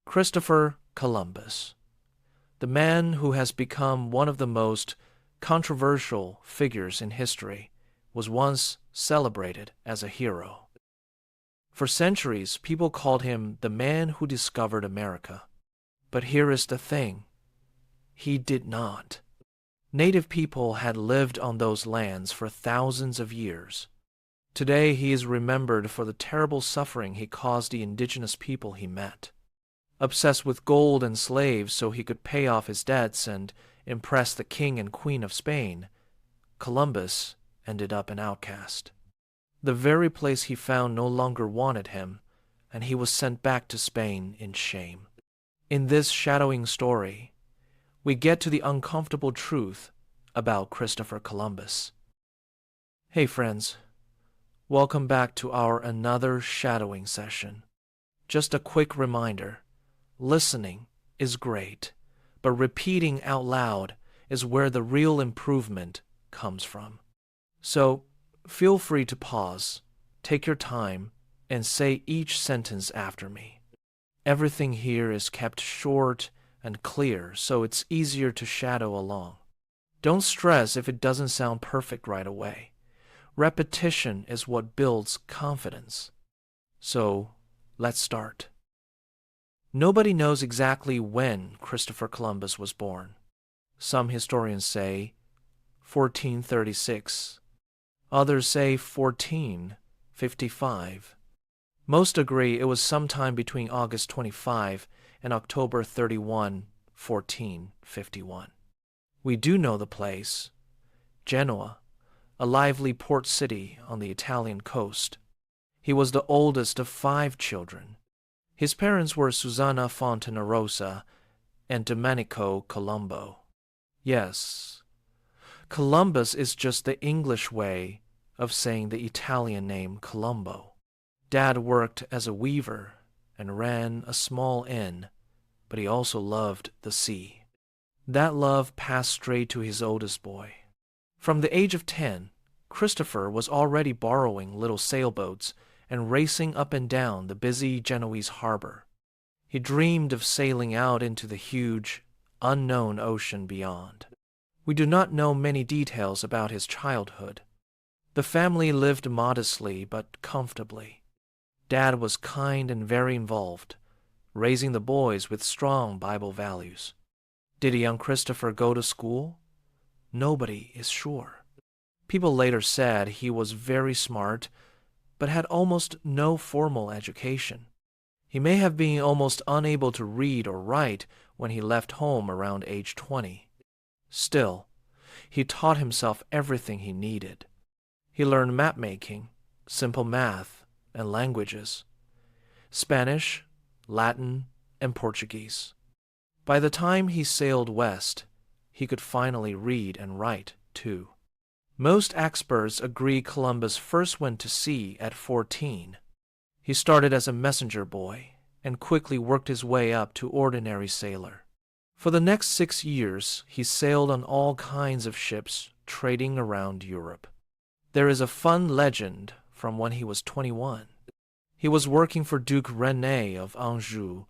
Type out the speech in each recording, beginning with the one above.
Christopher Columbus, the man who has become one of the most controversial figures in history, was once celebrated as a hero. For centuries, people called him the man who discovered America. But here is the thing: he did not. Native people had lived on those lands for thousands of years. Today, he is remembered for the terrible suffering he caused the indigenous people he met. Obsessed with gold and slaves so he could pay off his debts and impress the king and queen of Spain, Columbus ended up an outcast. The very place he found no longer wanted him, and he was sent back to Spain in shame. In this shadowing story, we get to the uncomfortable truth about Christopher Columbus. Hey friends, welcome back to our another shadowing session. Just a quick reminder, listening is great, but repeating out loud is where the real improvement comes from. So, feel free to pause, take your time, and say each sentence after me. Everything here is kept short and clear, so it's easier to shadow along. Don't stress if it doesn't sound perfect right away. Repetition is what builds confidence. So, let's start. Nobody knows exactly when Christopher Columbus was born. Some historians say 1436. Others say 1455. Most agree it was sometime between August 25 and October 31, 1451. We do know the place: Genoa, a lively port city on the Italian coast. He was the oldest of 5 children. His parents were Susanna Fontanarosa and Domenico Colombo. Yes, Columbus is just the English way of saying the Italian name Colombo. Dad worked as a weaver and ran a small inn, but he also loved the sea. That love passed straight to his oldest boy. From the age of 10, Christopher was already borrowing little sailboats and racing up and down the busy Genoese harbor. He dreamed of sailing out into the huge, unknown ocean beyond. We do not know many details about his childhood. The family lived modestly but comfortably. Dad was kind and very involved, raising the boys with strong Bible values. Did young Christopher go to school? Nobody is sure. People later said he was very smart, but had almost no formal education. He may have been almost unable to read or write when he left home around age 20. Still, he taught himself everything he needed. He learned map-making, simple math, and languages: Spanish, Latin, and Portuguese. By the time he sailed west, he could finally read and write, too. Most experts agree Columbus first went to sea at 14. He started as a messenger boy and quickly worked his way up to ordinary sailor. For the next 6 years, he sailed on all kinds of ships, trading around Europe. There is a fun legend from when he was 21. He was working for Duke René of Anjou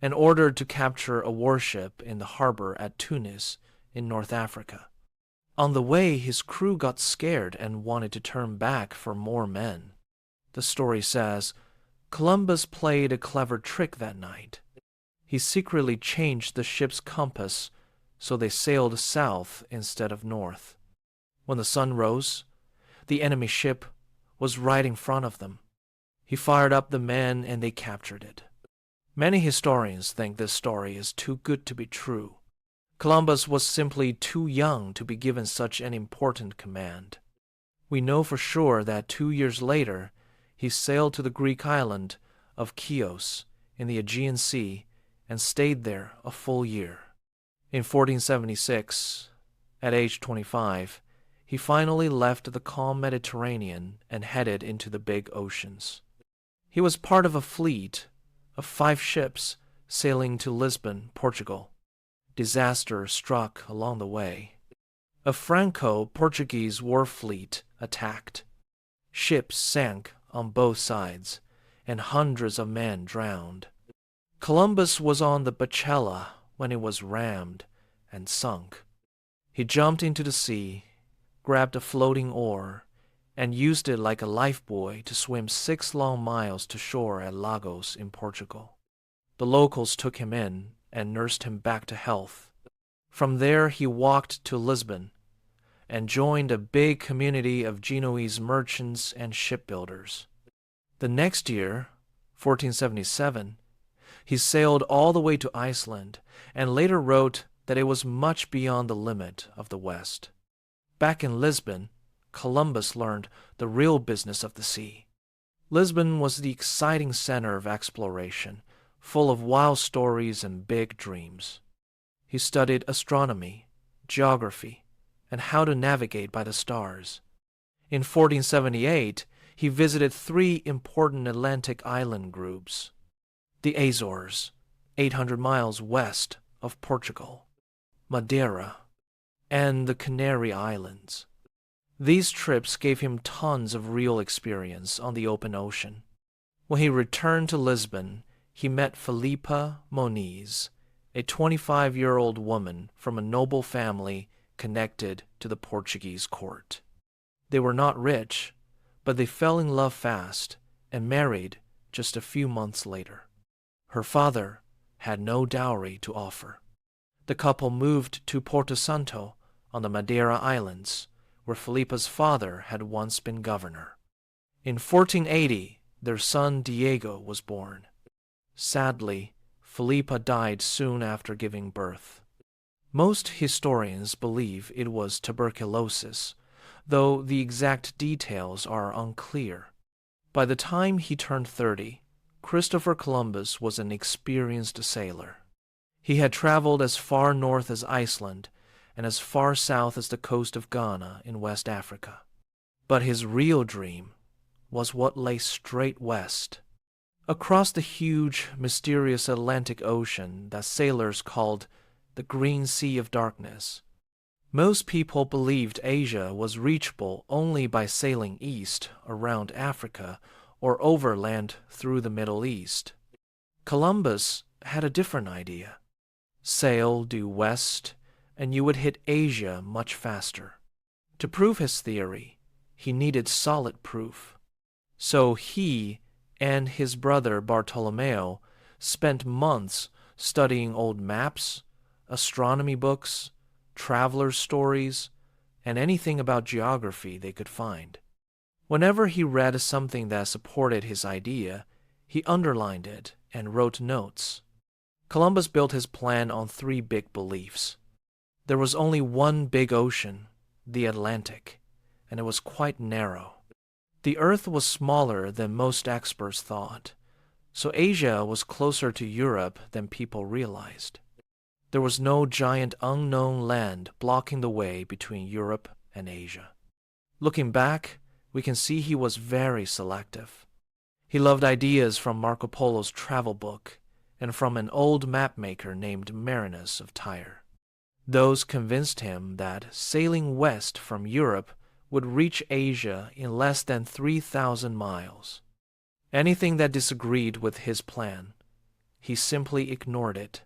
and ordered to capture a warship in the harbor at Tunis in North Africa. On the way, his crew got scared and wanted to turn back for more men. The story says Columbus played a clever trick that night. He secretly changed the ship's compass so they sailed south instead of north. When the sun rose, the enemy ship was right in front of them. He fired up the men and they captured it. Many historians think this story is too good to be true. Columbus was simply too young to be given such an important command. We know for sure that 2 years later, he sailed to the Greek island of Chios in the Aegean Sea and stayed there a full year. In 1476, at age 25, he finally left the calm Mediterranean and headed into the big oceans. He was part of a fleet of 5 ships sailing to Lisbon, Portugal. Disaster struck along the way. A Franco-Portuguese war fleet attacked. Ships sank on both sides, and hundreds of men drowned. Columbus was on the Bachelor when it was rammed and sunk. He jumped into the sea, grabbed a floating oar, and used it like a lifebuoy to swim 6 long miles to shore at Lagos in Portugal. The locals took him in and nursed him back to health. From there he walked to Lisbon and joined a big community of Genoese merchants and shipbuilders. The next year, 1477, he sailed all the way to Iceland and later wrote that it was much beyond the limit of the West. Back in Lisbon, Columbus learned the real business of the sea. Lisbon was the exciting center of exploration, full of wild stories and big dreams. He studied astronomy, geography, and how to navigate by the stars. In 1478, he visited 3 important Atlantic island groups: the Azores, 800 miles west of Portugal, Madeira, and the Canary Islands. These trips gave him tons of real experience on the open ocean. When he returned to Lisbon, he met Filipa Moniz, a 25-year-old woman from a noble family connected to the Portuguese court. They were not rich, but they fell in love fast and married just a few months later. Her father had no dowry to offer. The couple moved to Porto Santo on the Madeira Islands, where Filipa's father had once been governor. In 1480, their son Diego was born. Sadly, Filipa died soon after giving birth. Most historians believe it was tuberculosis, though the exact details are unclear. By the time he turned 30, Christopher Columbus was an experienced sailor. He had traveled as far north as Iceland and as far south as the coast of Ghana in West Africa. But his real dream was what lay straight west, across the huge, mysterious Atlantic Ocean that sailors called the Green Sea of Darkness. Most people believed Asia was reachable only by sailing east around Africa or overland through the Middle East. Columbus had a different idea. Sail due west, and you would hit Asia much faster. To prove his theory, he needed solid proof. So he and his brother Bartolomeo spent months studying old maps, astronomy books, travelers' stories, and anything about geography they could find. Whenever he read something that supported his idea, he underlined it and wrote notes. Columbus built his plan on 3 big beliefs. There was only one big ocean, the Atlantic, and it was quite narrow. The Earth was smaller than most experts thought, so Asia was closer to Europe than people realized. There was no giant unknown land blocking the way between Europe and Asia. Looking back, we can see he was very selective. He loved ideas from Marco Polo's travel book and from an old mapmaker named Marinus of Tyre. Those convinced him that sailing west from Europe would reach Asia in less than 3,000 miles. Anything that disagreed with his plan, he simply ignored it.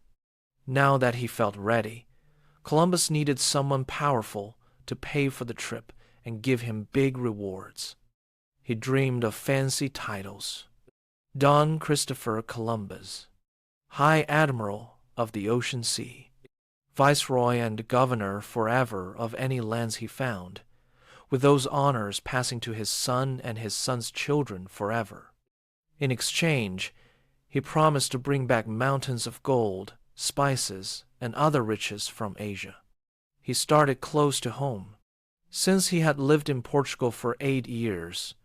Now that he felt ready, Columbus needed someone powerful to pay for the trip and give him big rewards. He dreamed of fancy titles. Don Christopher Columbus, High Admiral of the Ocean Sea, Viceroy and Governor forever of any lands he found, with those honors passing to his son and his son's children forever. In exchange, he promised to bring back mountains of gold, spices, and other riches from Asia. He started close to home. Since he had lived in Portugal for 8 years,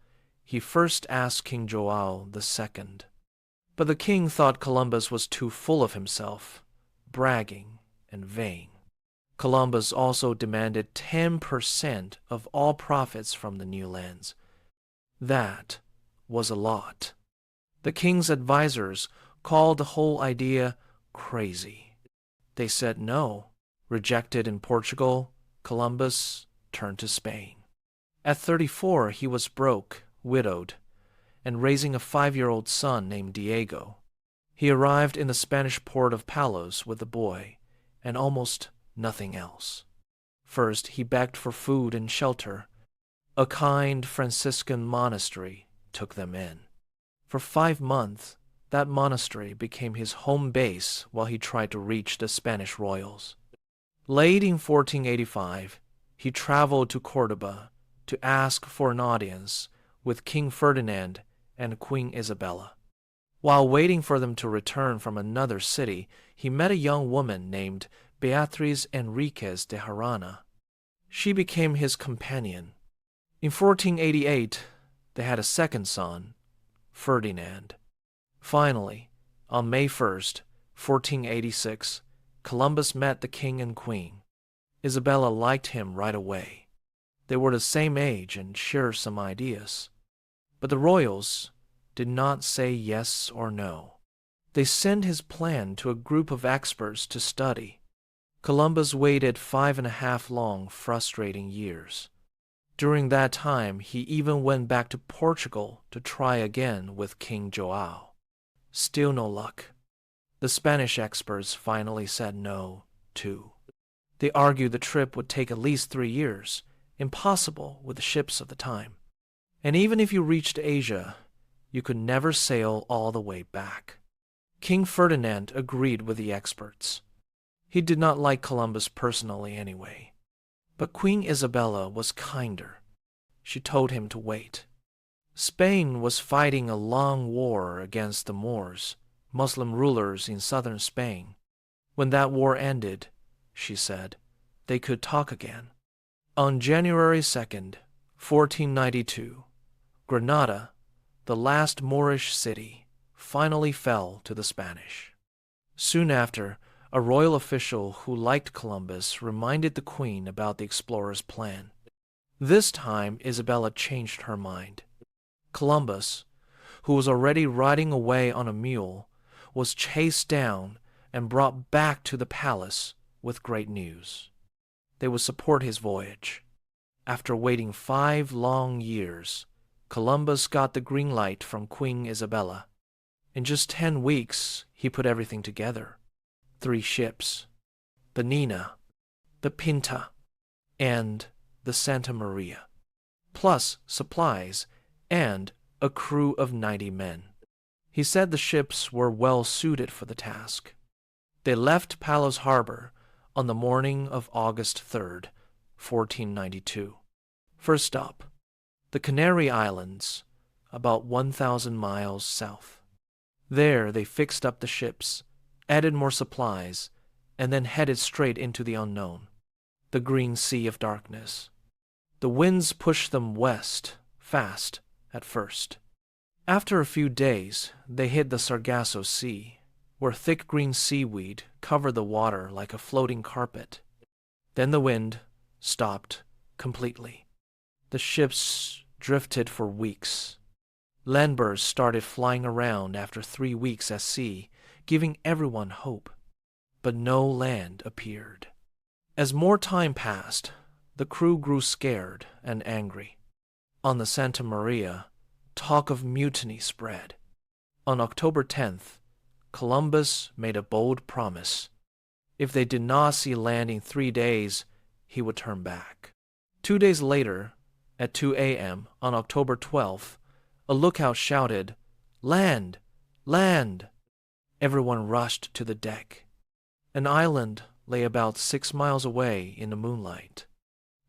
he first asked King João II. But the king thought Columbus was too full of himself, bragging and vain. Columbus also demanded 10% of all profits from the new lands. That was a lot. The king's advisors called the whole idea crazy. They said no. Rejected in Portugal, Columbus turned to Spain. At 34, he was broke, widowed, and raising a 5-year-old son named Diego. He arrived in the Spanish port of Palos with the boy, and almost nothing else. First, he begged for food and shelter. A kind Franciscan monastery took them in. For 5 months, that monastery became his home base while he tried to reach the Spanish royals. Late in 1485, he traveled to Cordoba to ask for an audience with King Ferdinand and Queen Isabella. While waiting for them to return from another city, he met a young woman named Beatriz Enriquez de Harana. She became his companion. In 1488, they had a second son, Ferdinand. Finally, on May 1st, 1486, Columbus met the king and queen. Isabella liked him right away. They were the same age and shared some ideas. But the royals did not say yes or no. They sent his plan to a group of experts to study. Columbus waited 5.5 long, frustrating years. During that time, he even went back to Portugal to try again with King João. Still no luck. The Spanish experts finally said no, too. They argued the trip would take at least 3 years, impossible with the ships of the time. And even if you reached Asia, you could never sail all the way back. King Ferdinand agreed with the experts. He did not like Columbus personally anyway. But Queen Isabella was kinder. She told him to wait. Spain was fighting a long war against the Moors, Muslim rulers in southern Spain. When that war ended, she said, they could talk again. On January 2nd, 1492, Granada, the last Moorish city, finally fell to the Spanish. Soon after, a royal official who liked Columbus reminded the queen about the explorer's plan. This time, Isabella changed her mind. Columbus, who was already riding away on a mule, was chased down and brought back to the palace with great news. They would support his voyage. After waiting 5 long years, Columbus got the green light from Queen Isabella. In just 10 weeks, he put everything together. 3 ships, the Nina, the Pinta, and the Santa Maria, plus supplies and a crew of 90 men. He said the ships were well suited for the task. They left Palos Harbor on the morning of August 3rd, 1492. First stop, the Canary Islands, about 1,000 miles south. There they fixed up the ships, added more supplies, and then headed straight into the unknown, the green sea of darkness. The winds pushed them west, fast, at first. After a few days, they hit the Sargasso Sea, where thick green seaweed covered the water like a floating carpet. Then the wind stopped completely. The ships drifted for weeks. Landbirds started flying around after 3 weeks at sea, giving everyone hope. But no land appeared. As more time passed, the crew grew scared and angry. On the Santa Maria, talk of mutiny spread. On October 10th, Columbus made a bold promise. If they did not see land in 3 days, he would turn back. 2 days later, at 2 a.m. on October 12th, a lookout shouted, "Land! Land!" Everyone rushed to the deck. An island lay about 6 miles away in the moonlight.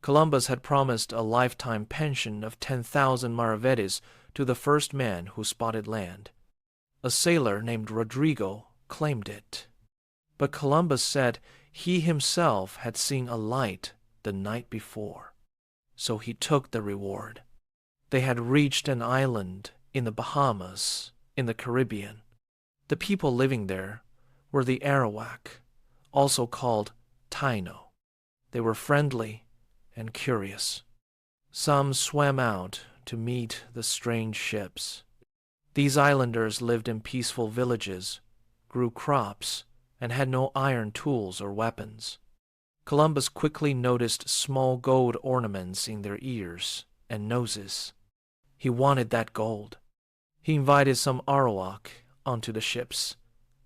Columbus had promised a lifetime pension of 10,000 maravedis to the first man who spotted land. A sailor named Rodrigo claimed it. But Columbus said he himself had seen a light the night before, so he took the reward. They had reached an island in the Bahamas, in the Caribbean. The people living there were the Arawak, also called Taino. They were friendly and curious. Some swam out to meet the strange ships. These islanders lived in peaceful villages, grew crops, and had no iron tools or weapons. Columbus quickly noticed small gold ornaments in their ears and noses. He wanted that gold. He invited some Arawak onto the ships,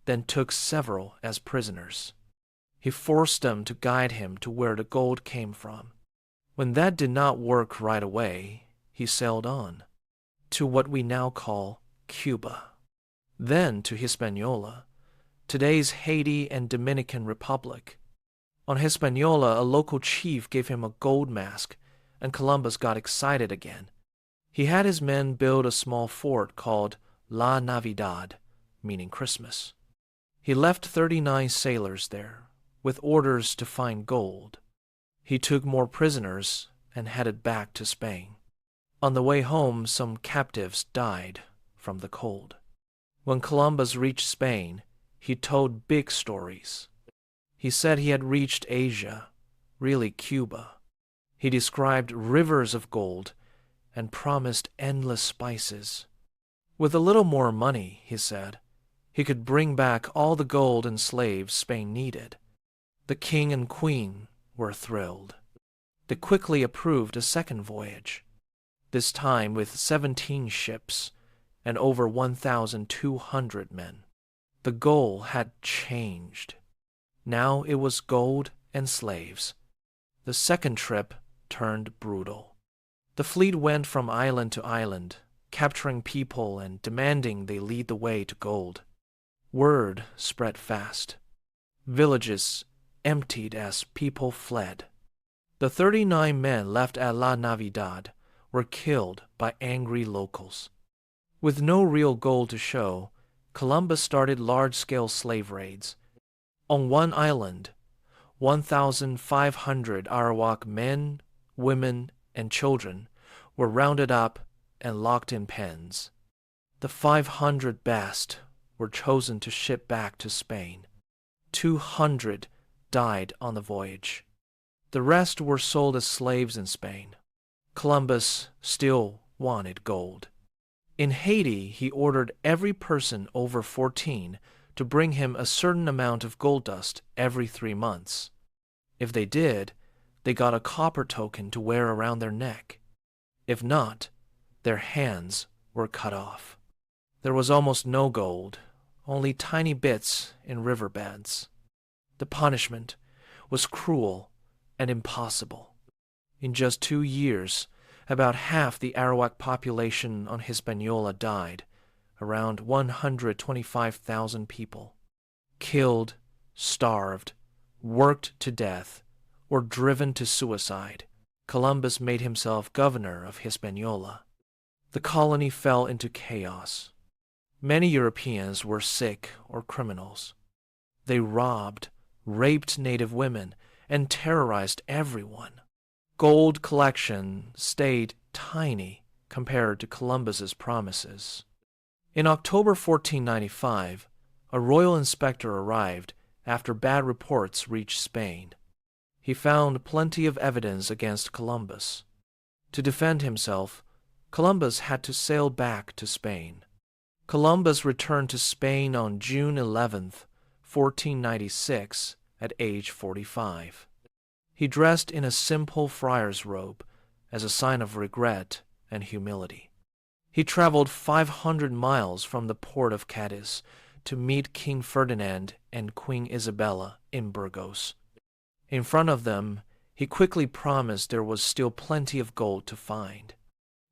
then took several as prisoners. He forced them to guide him to where the gold came from. When that did not work right away, he sailed on to what we now call Cuba, then to Hispaniola, today's Haiti and Dominican Republic. On Hispaniola, a local chief gave him a gold mask, and Columbus got excited again. He had his men build a small fort called La Navidad, meaning Christmas. He left 39 sailors there, with orders to find gold. He took more prisoners and headed back to Spain. On the way home, some captives died from the cold. When Columbus reached Spain, he told big stories. He said he had reached Asia, really Cuba. He described rivers of gold and promised endless spices. With a little more money, he said, he could bring back all the gold and slaves Spain needed. The king and queen were thrilled. They quickly approved a second voyage, this time with 17 ships and over 1,200 men. The goal had changed. Now it was gold and slaves. The second trip turned brutal. The fleet went from island to island, capturing people and demanding they lead the way to gold. Word spread fast. Villages emptied as people fled. The 39 men left at La Navidad were killed by angry locals. With no real gold to show, Columbus started large-scale slave raids. On one island, 1,500 Arawak men, women, and children were rounded up and locked in pens. The 500 best were chosen to ship back to Spain. 200 died on the voyage. The rest were sold as slaves in Spain. Columbus still wanted gold. In Haiti, he ordered every person over 14 to bring him a certain amount of gold dust every 3 months. If they did, they got a copper token to wear around their neck. If not, their hands were cut off. There was almost no gold, only tiny bits in riverbeds. The punishment was cruel and impossible. In just 2 years, about half the Arawak population on Hispaniola died, around 125,000 people. Killed, starved, worked to death, or driven to suicide, Columbus made himself governor of Hispaniola. The colony fell into chaos. Many Europeans were sick or criminals. They robbed, raped native women, and terrorized everyone. Gold collection stayed tiny compared to Columbus's promises. In October 1495, a royal inspector arrived after bad reports reached Spain. He found plenty of evidence against Columbus. To defend himself, Columbus had to sail back to Spain. Columbus returned to Spain on June 11, 1496, at age 45. He dressed in a simple friar's robe as a sign of regret and humility. He traveled 500 miles from the port of Cadiz to meet King Ferdinand and Queen Isabella in Burgos. In front of them, he quickly promised there was still plenty of gold to find.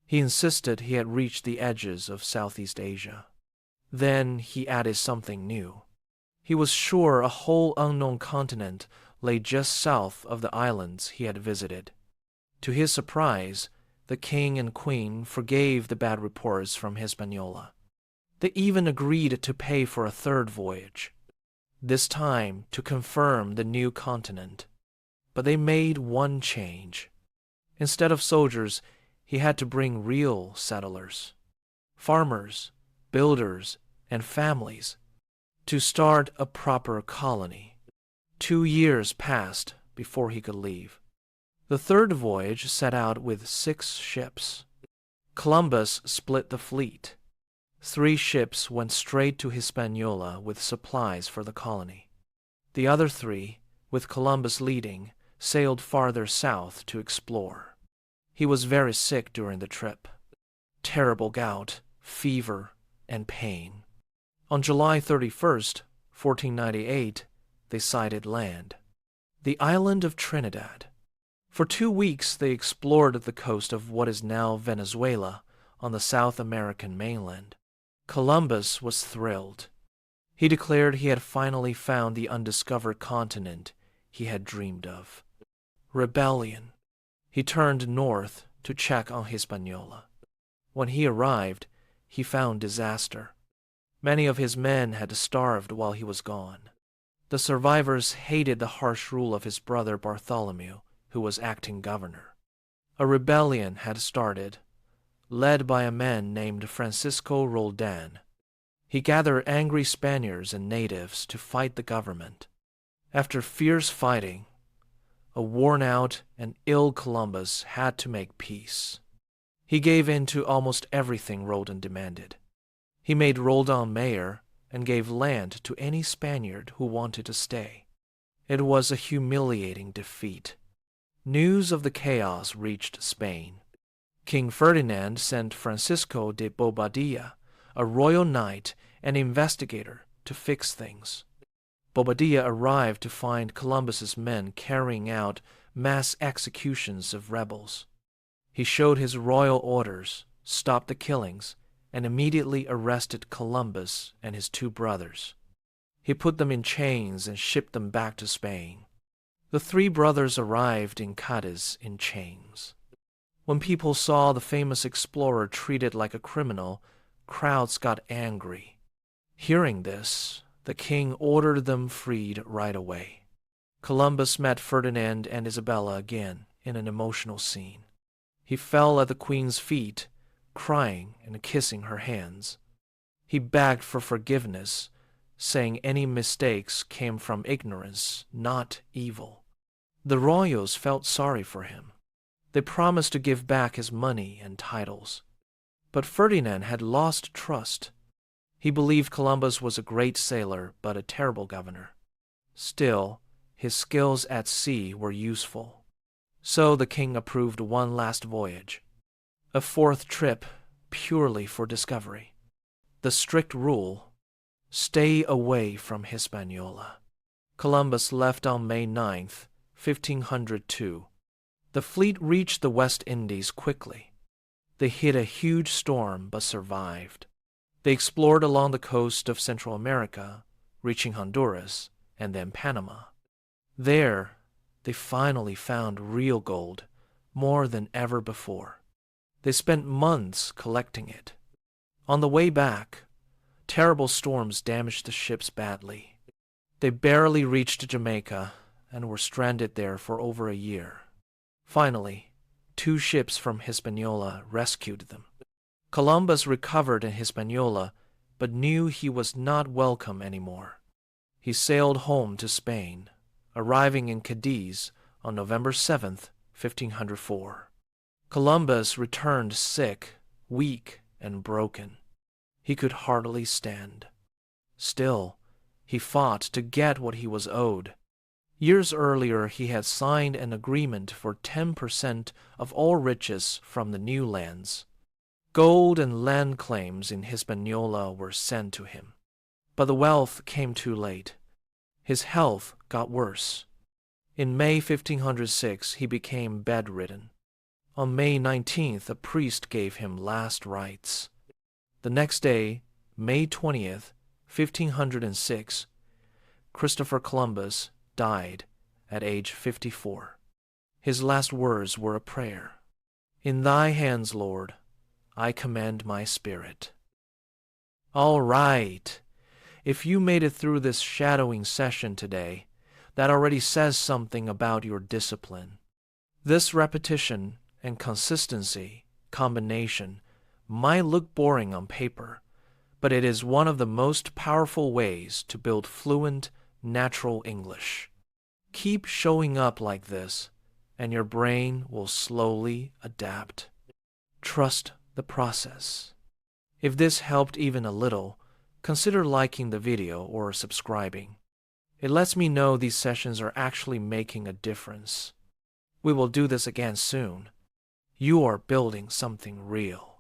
He insisted he had reached the edges of Southeast Asia. Then he added something new. He was sure a whole unknown continent lay just south of the islands he had visited. To his surprise, the king and queen forgave the bad reports from Hispaniola. They even agreed to pay for a third voyage, this time to confirm the new continent. But they made one change. Instead of soldiers, he had to bring real settlers, farmers, builders, and families, to start a proper colony. 2 years passed before he could leave. The third voyage set out with 6 ships. Columbus split the fleet. 3 ships went straight to Hispaniola with supplies for the colony. The other 3, with Columbus leading, sailed farther south to explore. He was very sick during the trip. Terrible gout, fever, and pain. On July 31st, 1498, they sighted land. The island of Trinidad. For 2 weeks they explored the coast of what is now Venezuela on the South American mainland. Columbus was thrilled. He declared he had finally found the undiscovered continent he had dreamed of. Rebellion. He turned north to check on Hispaniola. When he arrived, he found disaster. Many of his men had starved while he was gone. The survivors hated the harsh rule of his brother Bartholomew, who was acting governor. A rebellion had started, led by a man named Francisco Roldan. He gathered angry Spaniards and natives to fight the government. After fierce fighting, a worn-out and ill Columbus had to make peace. He gave in to almost everything Roldan demanded. He made Roldan mayor and gave land to any Spaniard who wanted to stay. It was a humiliating defeat. News of the chaos reached Spain. King Ferdinand sent Francisco de Bobadilla, a royal knight and investigator, to fix things. Bobadilla arrived to find Columbus's men carrying out mass executions of rebels. He showed his royal orders, stopped the killings, and immediately arrested Columbus and his 2 brothers. He put them in chains and shipped them back to Spain. The 3 brothers arrived in Cadiz in chains. When people saw the famous explorer treated like a criminal, crowds got angry. Hearing this, the king ordered them freed right away. Columbus met Ferdinand and Isabella again in an emotional scene. He fell at the queen's feet, crying and kissing her hands. He begged for forgiveness, saying any mistakes came from ignorance, not evil. The royals felt sorry for him. They promised to give back his money and titles. But Ferdinand had lost trust. He believed Columbus was a great sailor but a terrible governor. Still, his skills at sea were useful. So the king approved one last voyage, a 4th trip purely for discovery. The strict rule: stay away from Hispaniola. Columbus left on May 9th, 1502. The fleet reached the West Indies quickly. They hit a huge storm but survived. They explored along the coast of Central America, reaching Honduras and then Panama. There, they finally found real gold, more than ever before. They spent months collecting it. On the way back, terrible storms damaged the ships badly. They barely reached Jamaica and were stranded there for over a year. Finally, 2 ships from Hispaniola rescued them. Columbus recovered in Hispaniola, but knew he was not welcome anymore. He sailed home to Spain, arriving in Cadiz on November 7th, 1504. Columbus returned sick, weak, and broken. He could hardly stand. Still, he fought to get what he was owed. Years earlier, he had signed an agreement for 10% of all riches from the new lands. Gold and land claims in Hispaniola were sent to him. But the wealth came too late. His health got worse. In May 1506, he became bedridden. On May 19th, a priest gave him last rites. The next day, May 20th, 1506, Christopher Columbus died at age 54. His last words were a prayer. "In thy hands, Lord, I commend my spirit." All right. If you made it through this shadowing session today, that already says something about your discipline. This repetition and consistency combination might look boring on paper, but it is one of the most powerful ways to build fluent, natural English. Keep showing up like this, and your brain will slowly adapt. Trust the process. If this helped even a little, consider liking the video or subscribing. It lets me know these sessions are actually making a difference. We will do this again soon. You are building something real.